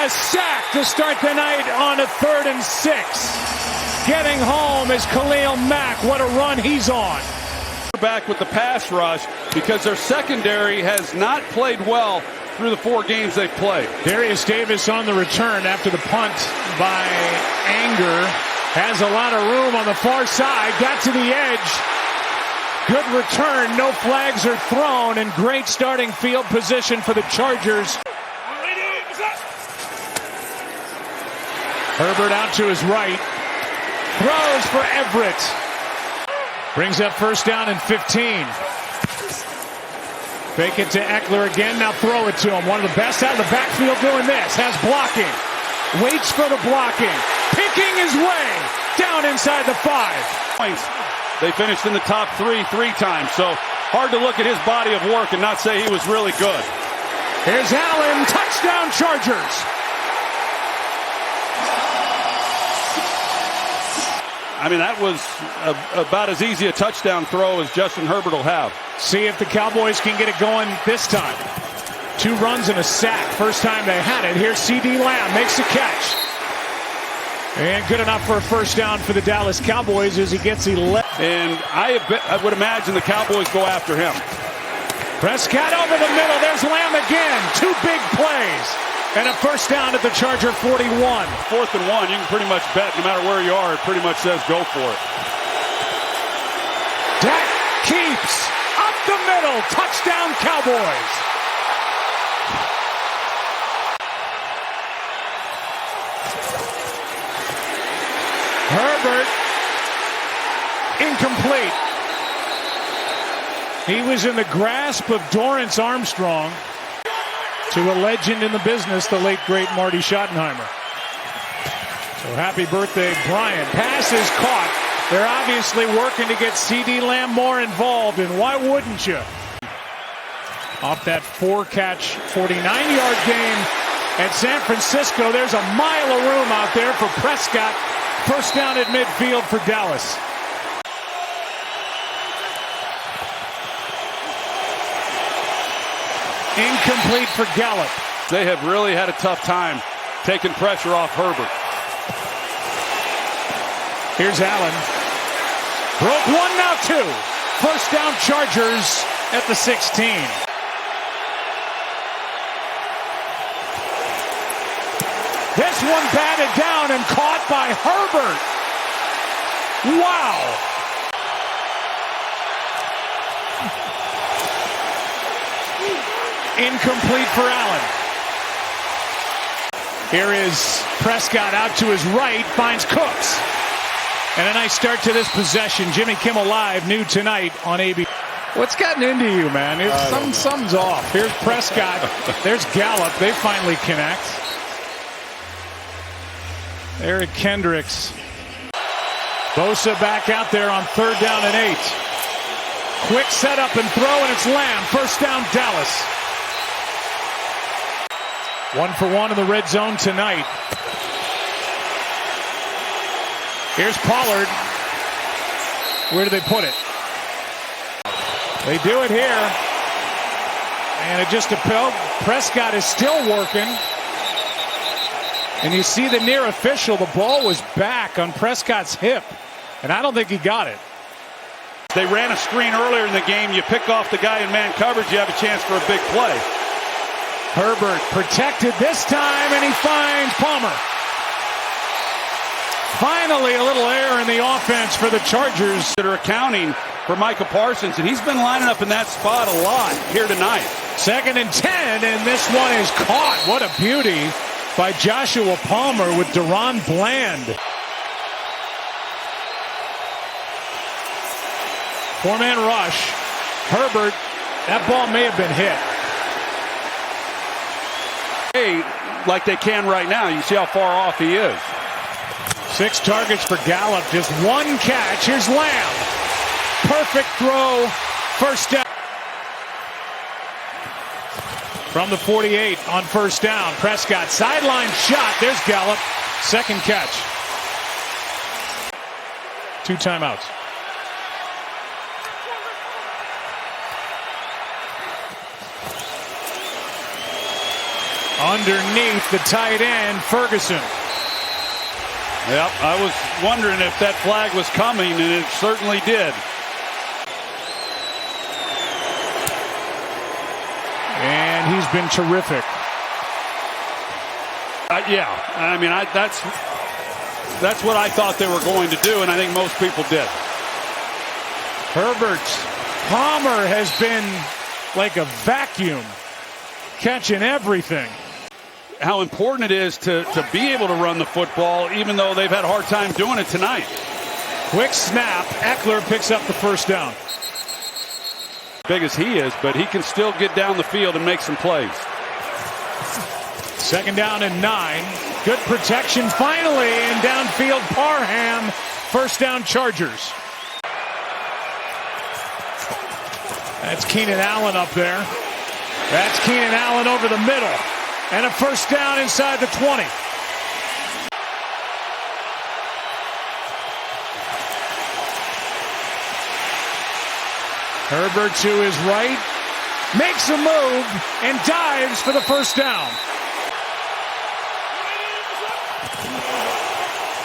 a sack to start the night on a 3rd and 6. Getting home is Khalil Mack. What a run he's on. Back with the pass rush because their secondary has not played well through the 4 games they've played. Darius Davis on the return after the punt by Anger. Has a lot of room on the far side. Got to the edge. Good return. No flags are thrown. And great starting field position for the Chargers. Herbert out to his right. Throws for Everett. Brings up first down and 15. Fake it to Eckler again. Now throw it to him. One of the best out of the backfield doing this. Has blocking. Waits for the blocking. Picking his way down inside the 5. Points. They finished in the top 3 times. So hard to look at his body of work and not say he was really good. Here's Allen. Touchdown Chargers. I mean, that was about as easy a touchdown throw as Justin Herbert will have. See if the Cowboys can get it going this time. 2 runs and a sack. First time they had it. Here's C.D. Lamb. Makes the catch. And good enough for a first down for the Dallas Cowboys as he gets 11. And I would imagine the Cowboys go after him. Prescott over the middle. There's Lamb again. 2 big plays. And a first down at the Charger 41. 4th and 1, you can pretty much bet no matter where you are, it pretty much says go for it. Dak keeps up the middle. Touchdown Cowboys. Herbert incomplete. He was in the grasp of Dorrance Armstrong. To a legend in the business, the late, great Marty Schottenheimer. So happy birthday, Brian. Pass is caught. They're obviously working to get C.D. Lamb more involved, and why wouldn't you? Off that 4-catch, 49-yard game at San Francisco, there's a mile of room out there for Prescott. First down at midfield for Dallas. Incomplete for Gallup. They have really had a tough time taking pressure off Herbert. Here's Allen. Broke 1, now 2. First down Chargers at the 16. This one batted down and caught by Herbert. Wow. Incomplete for Allen. Here is Prescott out to his right, finds Cooks. And a nice start to this possession. Jimmy Kimmel Live, new tonight on AB. What's gotten into you, man? Something's off. Here's Prescott. There's Gallup. They finally connect. Eric Kendricks. Bosa back out there on 3rd down and 8. Quick setup and throw, and it's Lamb. First down, Dallas. 1 for 1 in the red zone tonight. Here's Pollard. Where do they put it? They do it here. And it just appealed. Prescott is still working. And you see the near official. The ball was back on Prescott's hip. And I don't think he got it. They ran a screen earlier in the game. You pick off the guy in man coverage, you have a chance for a big play. Herbert protected this time, and he finds Palmer. Finally, a little error in the offense for the Chargers. That are accounting for Micah Parsons, and he's been lining up in that spot a lot here tonight. 2nd and 10, and this one is caught. What a beauty by Joshua Palmer with Deron Bland. 4-man rush. Herbert, that ball may have been hit. Like they can right now. You see how far off he is. 6 targets for Gallup, just 1 catch. Here's Lamb. Perfect throw. First down. From the 48 on first down. Prescott sideline shot. There's Gallup. 2nd catch. 2 timeouts. Underneath the tight end, Ferguson. Yep, I was wondering if that flag was coming, and it certainly did. And he's been terrific. Yeah, I mean, that's what I thought they were going to do, and I think most people did. Palmer has been like a vacuum, catching everything. How important it is to be able to run the football, even though they've had a hard time doing it tonight. Quick snap. Eckler picks up the first down. Big as he is, but he can still get down the field and make some plays. 2nd down and 9. Good protection finally, and downfield Parham. First down Chargers. That's Keenan Allen up there. That's Keenan Allen over the middle. And a first down inside the 20. Herbert to his right. Makes a move and dives for the first down.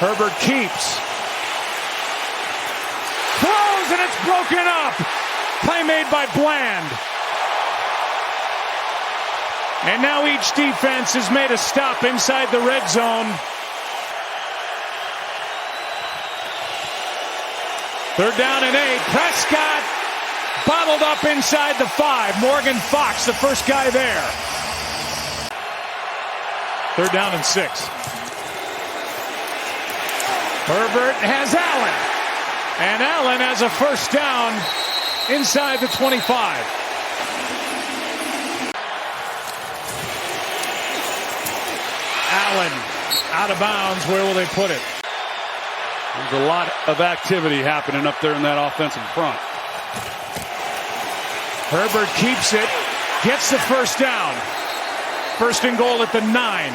Herbert keeps. Throws and it's broken up. Play made by Bland. And now each defense has made a stop inside the red zone. 3rd down and 8. Prescott bottled up inside the 5. Morgan Fox, the first guy there. 3rd down and 6. Herbert has Allen. And Allen has a first down inside the 25. Allen out of bounds. Where will they put it? There's a lot of activity happening up there in that offensive front. Herbert keeps it. Gets the first down. 1st and goal at the 9.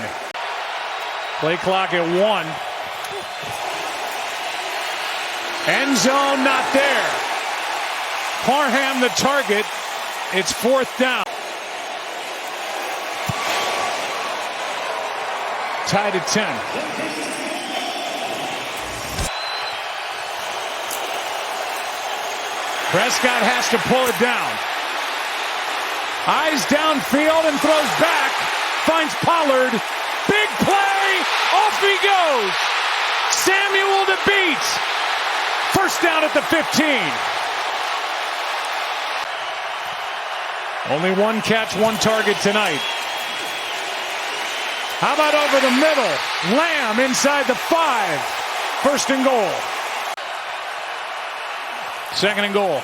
Play clock at 1. End zone not there. Parham the target. It's 4th down. Tied at 10. Prescott has to pull it down. Eyes downfield and throws back. Finds Pollard. Big play. Off he goes. Samuel to beat. First down at the 15. Only 1 catch, 1 target tonight. How about over the middle? Lamb inside the 5. 1st and goal. 2nd and goal.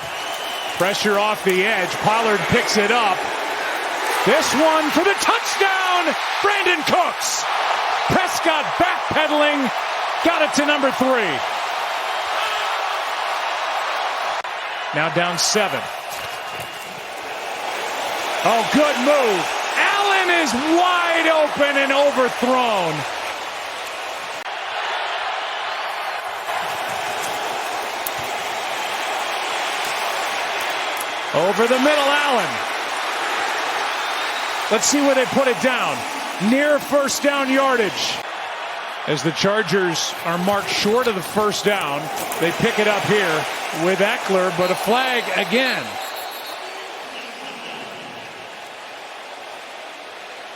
Pressure off the edge. Pollard picks it up. This one for the touchdown. Brandon Cooks. Prescott backpedaling. Got it to number 3. Now down 7. Oh, good move. Allen is wide open and overthrown. Over the middle, Allen. Let's see where they put it down. Near first down yardage. As the Chargers are marked short of the first down, they pick it up here with Eckler, but a flag again.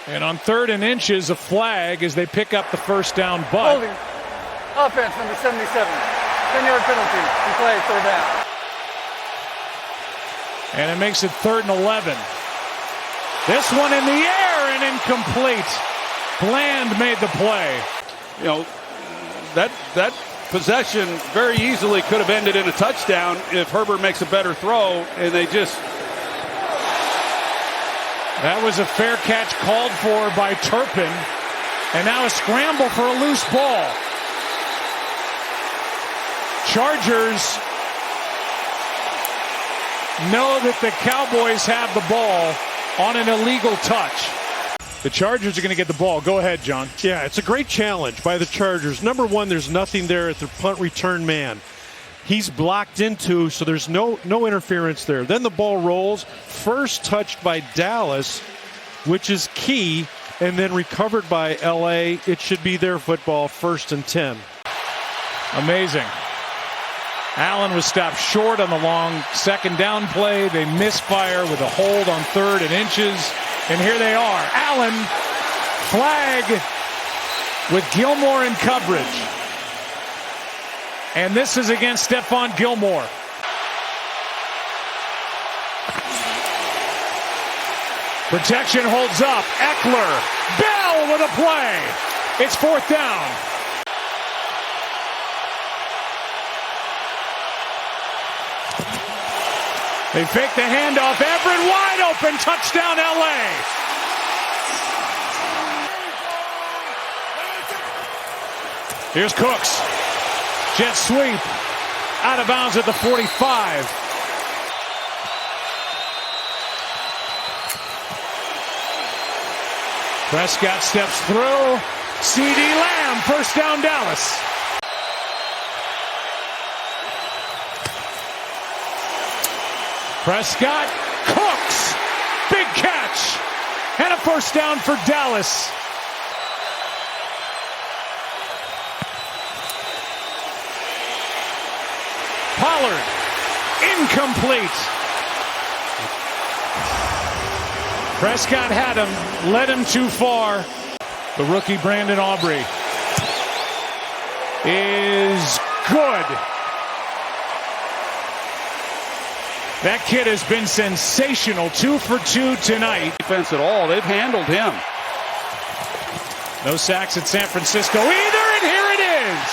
And on 3rd and inches, a flag as they pick up the first down, but holding. Offense number 77. 10-yard penalty. Replay 3rd down. And it makes it 3rd and 11. This one in the air and incomplete. Bland made the play. You know, that possession very easily could have ended in a touchdown if Herbert makes a better throw, and they just... That was a fair catch called for by Turpin. And now a scramble for a loose ball. Chargers know that the Cowboys have the ball on an illegal touch. The Chargers are going to get the ball. Go ahead, John. Yeah, it's a great challenge by the Chargers. Number 1, there's nothing there at the punt return man. He's blocked into, so there's no interference there. Then the ball rolls. First touched by Dallas, which is key. and then recovered by LA. It should be their football, 1st and 10. Amazing. Allen was stopped short on the long second down play. They misfire with a hold on 3rd and inches. And here they are. Allen, flag with Gilmore in coverage. And this is against Stephon Gilmore. Protection holds up. Eckler. Bell with a play. It's 4th down. They fake the handoff. Everett wide open. Touchdown LA. Here's Cooks. Jet sweep. Out of bounds at the 45. Prescott steps through. CD Lamb. 1st down Dallas. Prescott, Cooks, big catch, and a 1st down for Dallas. Pollard, incomplete. Prescott had him, led him too far. The rookie Brandon Aubrey is good. That kid has been sensational. 2 for 2 tonight. Defense at all. They've handled him. No sacks at San Francisco either, and here it is.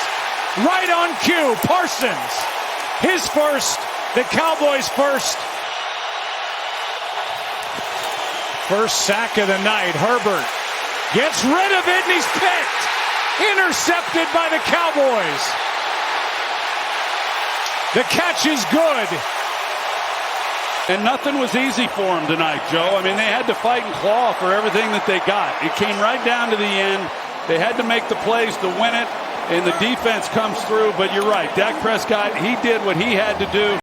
Right on cue. Parsons. His first. The Cowboys' first. First sack of the night. Herbert gets rid of it, and he's picked. Intercepted by the Cowboys. The catch is good. And nothing was easy for them tonight, Joe. I mean, they had to fight and claw for everything that they got. It came right down to the end. They had to make the plays to win it, and the defense comes through. But you're right, Dak Prescott, he did what he had to do.